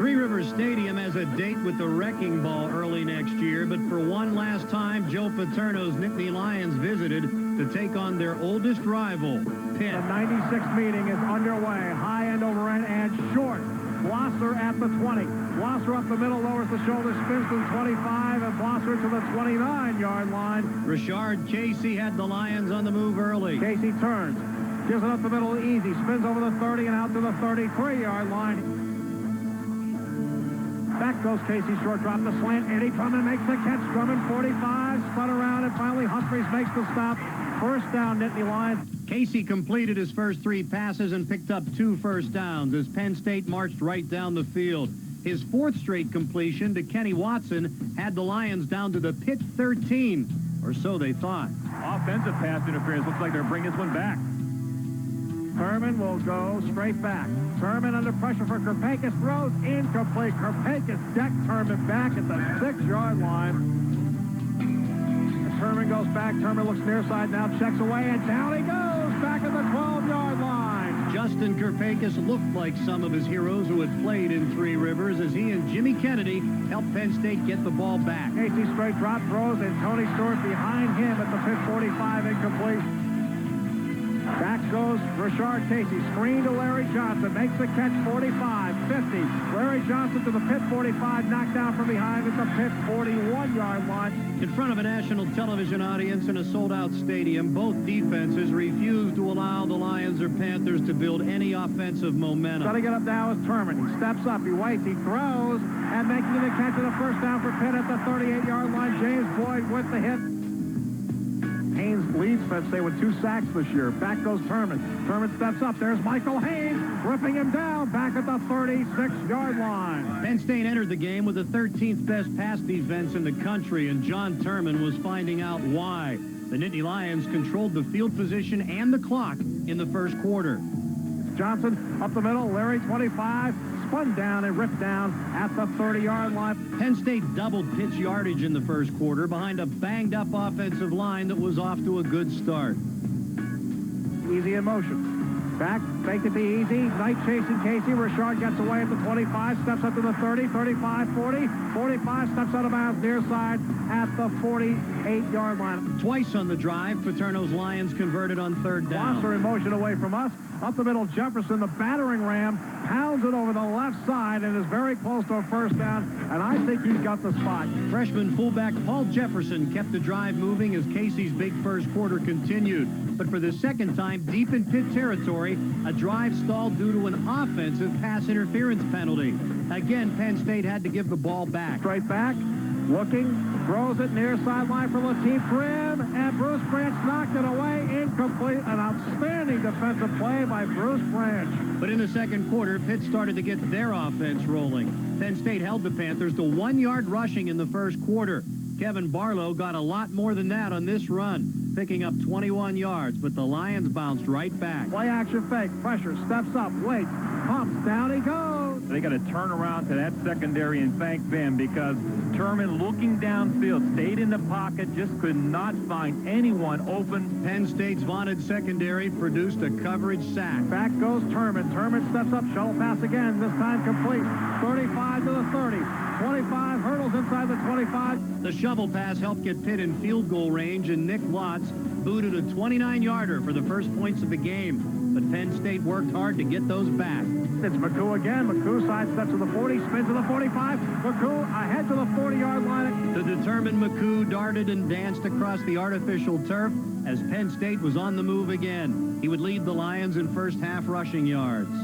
Three Rivers Stadium has a date with the Wrecking Ball early next year, but for one last time, Joe Paterno's Nittany Lions visited to take on their oldest rival, Penn. The 96th meeting is underway. High end over end and short. Blosser at the 20. Blosser up the middle, lowers the shoulder, spins to the 25, and Blosser to the 29-yard line. Richard Casey had the Lions on the move early. Casey turns, gives it up the middle easy, spins over the 30 and out to the 33-yard line. Back goes Casey, short drop the slant. Eddie Drummond makes the catch. Drummond 45, spun around, and finally Humphreys makes the stop. First down, Nittany Lions. Casey completed his first three passes and picked up 2 first downs as Penn State marched right down the field. His fourth straight completion to Kenny Watson had the Lions down to the Pitt 13, or so they thought. Offensive pass interference. Looks like they're bringing this one back. Thurman will go straight back. Thurman under pressure for Karpakis, throws incomplete. Karpakis decked Thurman back at the 6-yard line. Thurman goes back. Thurman looks near side now, checks away, and down he goes back at the 12-yard line. Justin Karpakis looked like some of his heroes who had played in Three Rivers as he and Jimmy Kennedy helped Penn State get the ball back. Casey straight drop throws, and Tony Stewart behind him at the Pitt 45, incomplete. Back goes Richard Casey. Screen to Larry Johnson. Makes the catch 45, 50. Larry Johnson to the Pitt 45. Knocked down from behind at the Pitt 41-yard line. In front of a national television audience in a sold-out stadium, both defenses refused to allow the Lions or Panthers to build any offensive momentum. Got to get up now is Thurman. He steps up. He waits. He throws. And making the catch of the first down for Pitt at the 38-yard line. James Boyd with the hit. Haynes leads Penn State with 2 sacks this year. Back goes Thurman. Thurman steps up. There's Michael Haynes ripping him down back at the 36-yard line. Penn State entered the game with the 13th best pass defense in the country, and John Thurman was finding out why. The Nittany Lions controlled the field position and the clock in the first quarter. Johnson up the middle. Larry 25. Spun down and ripped down at the 30-yard line. Penn State doubled Pitt's yardage in the first quarter behind a banged-up offensive line that was off to a good start. Easy in motion. Back, fake it to Easy. Knight chasing Casey. Richard gets away at the 25, steps up to the 30, 35, 40, 45, steps out of bounds near side at the 48-yard line. Twice on the drive, Paterno's Lions converted on third down. Blosser in motion away from us. Up the middle, Jefferson, the battering ram, pounds it over the left side and is very close to a first down, and I think he's got the spot. Freshman fullback Paul Jefferson kept the drive moving as Casey's big first quarter continued. But for the second time, deep in Pitt territory, a drive stalled due to an offensive pass interference penalty. Again, Penn State had to give the ball back. Straight back, looking, throws it near sideline for Lateef Grimm, and Bruce Branch knocked it away, incomplete. An outstanding defensive play by Bruce Branch. But in the second quarter, Pitt started to get their offense rolling. Penn State held the Panthers to 1 yard rushing in the first quarter. Kevin Barlow got a lot more than that on this run, picking up 21 yards, but the Lions bounced right back. Play action fake, pressure, steps up, waits, pumps, down he goes. They got to turn around to that secondary and thank them because Thurman, looking downfield, stayed in the pocket, just could not find anyone open. Penn State's vaunted secondary produced a coverage sack. Back goes Thurman. Thurman steps up, shuttle pass again, this time complete. 35 to the 30. 25, hurdles inside the 25. The shovel pass helped get Pitt in field goal range, and Nick Lotz booted a 29-yarder for the first points of the game. But Penn State worked hard to get those back. It's McCoo again. McCoo sidesteps to the 40, spins to the 45. McCoo ahead to the 40-yard line. The determined McCoo darted and danced across the artificial turf as Penn State was on the move again. He would lead the Lions in first half rushing yards.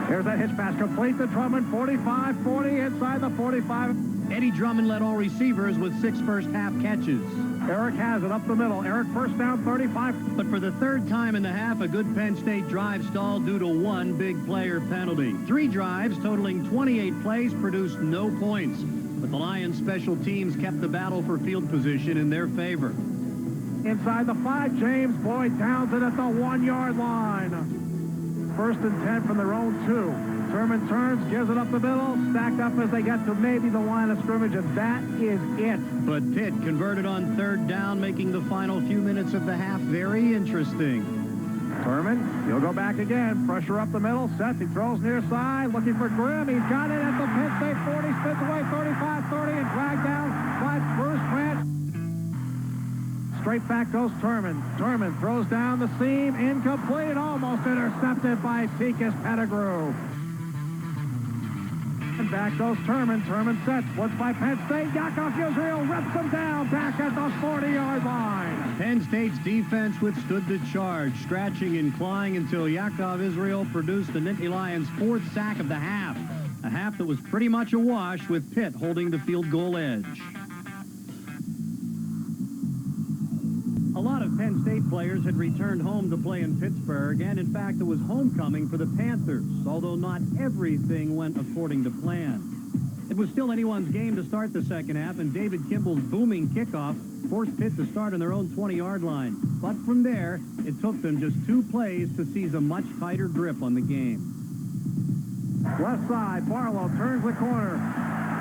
Here's that hitch pass complete to Drummond, 45-40 inside the 45. Eddie Drummond led all receivers with 6 first-half catches. Eric has it up the middle. Eric first down, 35. But for the third time in the half, a good Penn State drive stalled due to 1 big player penalty. 3 drives totaling 28 plays produced no points. But the Lions special teams kept the battle for field position in their favor. Inside the 5, James Boyd downs it at the 1-yard line. First and 10 from their own 2. Thurman turns, gives it up the middle, stacked up as they get to maybe the line of scrimmage, and that is it. But Pitt converted on third down, making the final few minutes of the half very interesting. Thurman, he'll go back again. Pressure up the middle. Sets. He throws near side. Looking for Grimm. He's got it at the Penn State 40. Spins away 35-30 and dragged down by Bruce Grant. Straight back goes Thurman. Thurman throws down the seam. Incomplete. Almost intercepted by Tikas Pettigrew. And back goes Thurman. Thurman sets. Blitz by Penn State. Yakov Israel rips him down back at the 40-yard line. Penn State's defense withstood the charge, scratching and clawing until Yakov Israel produced the Nittany Lions' 4th sack of the half. A half that was pretty much a wash with Pitt holding the field goal edge. A lot of Penn State players had returned home to play in Pittsburgh, and in fact it was homecoming for the Panthers, although not everything went according to plan. It was still anyone's game to start the second half, and David Kimball's booming kickoff forced Pitt to start on their own 20-yard line. But from there, it took them just 2 plays to seize a much tighter grip on the game. Left side, Barlow turns the corner.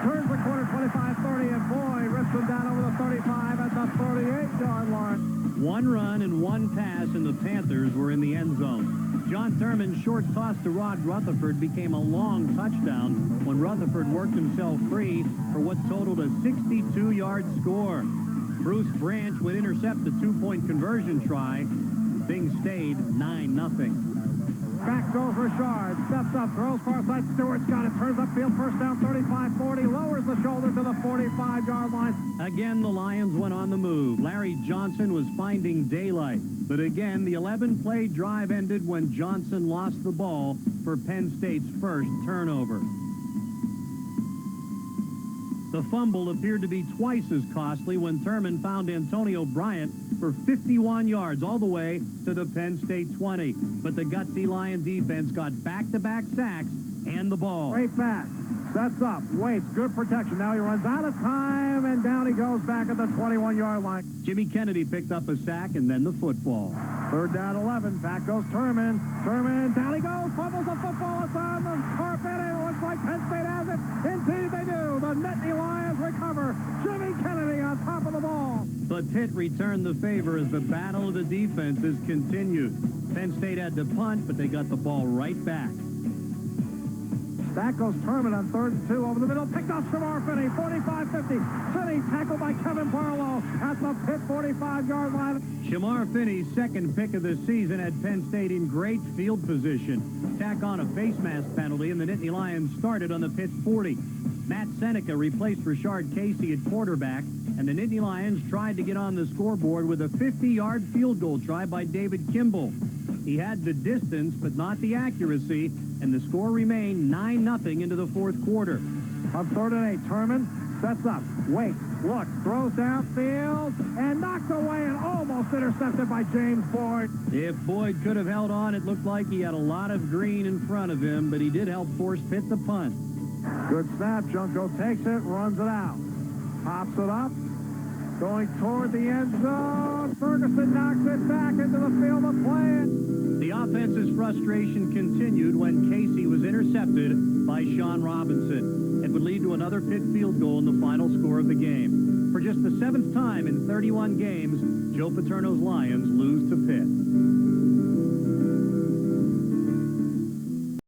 Turns the corner 25-30, and Boyd rips him down over the 35 at the 38-yard line. 1 run and 1 pass, and the Panthers were in the end zone. John Thurman's short toss to Rod Rutherford became a long touchdown when Rutherford worked himself free for what totaled a 62-yard score. Bruce Branch would intercept the 2-point conversion try. Things stayed 9-0. Back goes Richard. Steps up, throws far side. Stewart's got it. Turns upfield. First down, 35-40. Lowers the shoulder to the 45-yard line. Again, the Lions went on the move. Larry Johnson was finding daylight. But again, the 11-play drive ended when Johnson lost the ball for Penn State's first turnover. The fumble appeared to be twice as costly when Thurman found Antonio Bryant for 51 yards all the way to the Penn State 20. But the gutsy Lion defense got back-to-back sacks and the ball. Straight back. Sets up. Waits. Good protection. Now he runs out of time, and down he goes back at the 21-yard line. Jimmy Kennedy picked up a sack and then the football. Third down 11. Back goes Thurman. Thurman, down he goes. Fumbles the football. It's on the carpet, and it looks like Penn State has it. Indeed they do. The Nittany Lions recover. Jimmy Kennedy on top of the ball. But Pitt returned the favor as the battle of the defenses continued. Penn State had to punt, but they got the ball right back. Back goes Thurman on 3rd and 2 over the middle. Picked off Shamar Finney, 45-50. Finney tackled by Kevin Barlow at the Pitt 45-yard line. Shamar Finney's second pick of the season had Penn State in great field position. Tack on a face mask penalty, and the Nittany Lions started on the Pitt 40. Matt Seneca replaced Rashard Casey at quarterback, and the Nittany Lions tried to get on the scoreboard with a 50-yard field goal try by David Kimball. He had the distance, but not the accuracy, and the score remained 9-0 into the 4th quarter. On 3rd and 8, Thurman sets up, waits, looks, throws downfield, and knocked away and almost intercepted by James Boyd. If Boyd could have held on, it looked like he had a lot of green in front of him, but he did help force Pitt to punt. Good snap. Junko takes it, runs it out. Pops it up. Going toward the end zone. Ferguson knocks it back into the field of play. The offense's frustration continued when Casey was intercepted by Sean Robinson. It would lead to another Pitt field goal in the final score of the game. For just the 7th time in 31 games, Joe Paterno's Lions lose to Pitt.